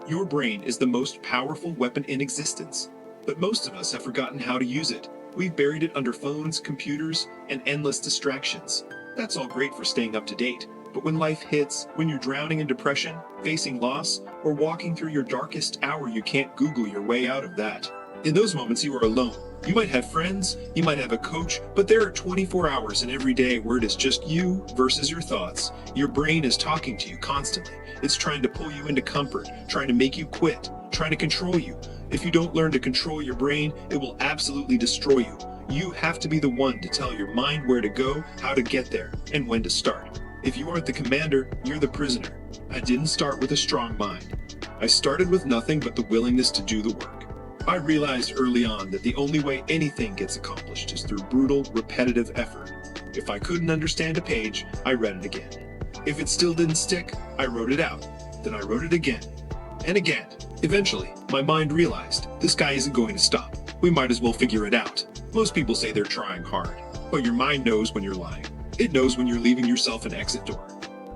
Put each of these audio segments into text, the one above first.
Your brain is the most powerful weapon in existence, but most of us have forgotten how to use it. We've buried it under phones, computers, and endless distractions. That's all great for staying up to date, but when life hits, when you're drowning in depression, facing loss, or walking through your darkest hour, you can't Google your way out of that. In those moments, you are alone. You might have friends, you might have a coach, but there are 24 hours in every day where it is just you versus your thoughts. Your brain is talking to you constantly. It's trying to pull you into comfort, trying to make you quit, trying to control you. If you don't learn to control your brain, it will absolutely destroy you. You have to be the one to tell your mind where to go, how to get there, and when to start. If you aren't the commander, you're the prisoner. I didn't start with a strong mind. I started with nothing but the willingness to do the work. I realized early on that the only way anything gets accomplished is through brutal, repetitive effort. If I couldn't understand a page, I read it again. If it still didn't stick, I wrote it out. Then I wrote it again and again. Eventually, my mind realized this guy isn't going to stop. We might as well figure it out. Most people say they're trying hard, but your mind knows when you're lying. It knows when you're leaving yourself an exit door.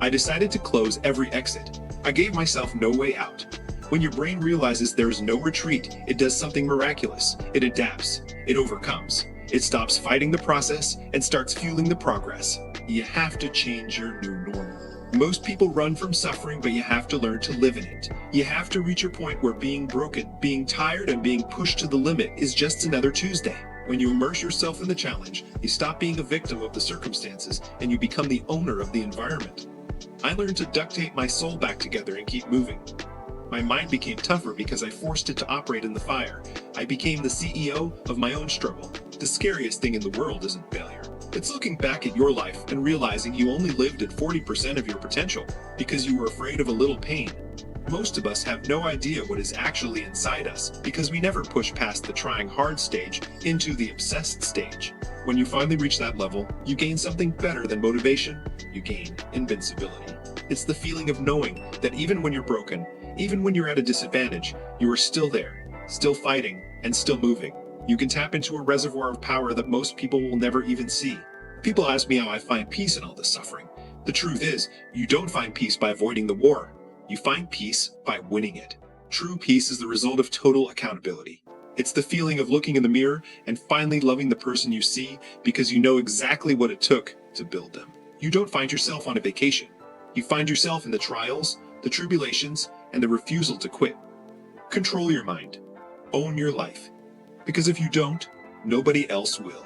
I decided to close every exit. I gave myself no way out. When your brain realizes there is no retreat, it does something miraculous. It adapts. It overcomes. It stops fighting the process and starts fueling the progress. You have to change your new normal. Most people run from suffering, but you have to learn to live in it. You have to reach a point where being broken, being tired, and being pushed to the limit is just another Tuesday. When you immerse yourself in the challenge, you stop being a victim of the circumstances and you become the owner of the environment. I learned to duct tape my soul back together and keep moving. My mind became tougher because I forced it to operate in the fire. I became the CEO of my own struggle. The scariest thing in the world isn't failure. It's looking back at your life and realizing you only lived at 40% of your potential because you were afraid of a little pain. Most of us have no idea what is actually inside us because we never push past the trying hard stage into the obsessed stage. When you finally reach that level, you gain something better than motivation. You gain invincibility. It's the feeling of knowing that even when you're broken, even when you're at a disadvantage, you are still there, still fighting, and still moving. You can tap into a reservoir of power that most people will never even see. People ask me how I find peace in all this suffering. The truth is, you don't find peace by avoiding the war. You find peace by winning it. True peace is the result of total accountability. It's the feeling of looking in the mirror and finally loving the person you see because you know exactly what it took to build them. You don't find yourself on a vacation. You find yourself in the trials, the tribulations, and the refusal to quit. Control your mind. Own your life. Because if you don't, nobody else will.